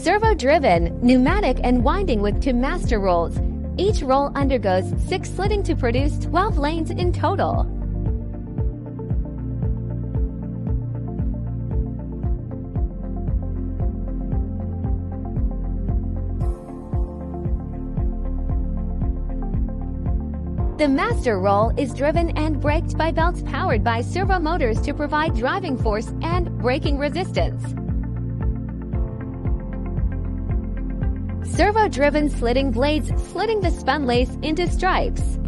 Servo-driven, pneumatic and winding with 2 master rolls. Each roll undergoes 6 slitting to produce 12 lanes in total. The master roll is driven and braked by belts powered by servo motors to provide driving force and braking resistance. Servo-driven slitting blades slitting the spunlace into stripes.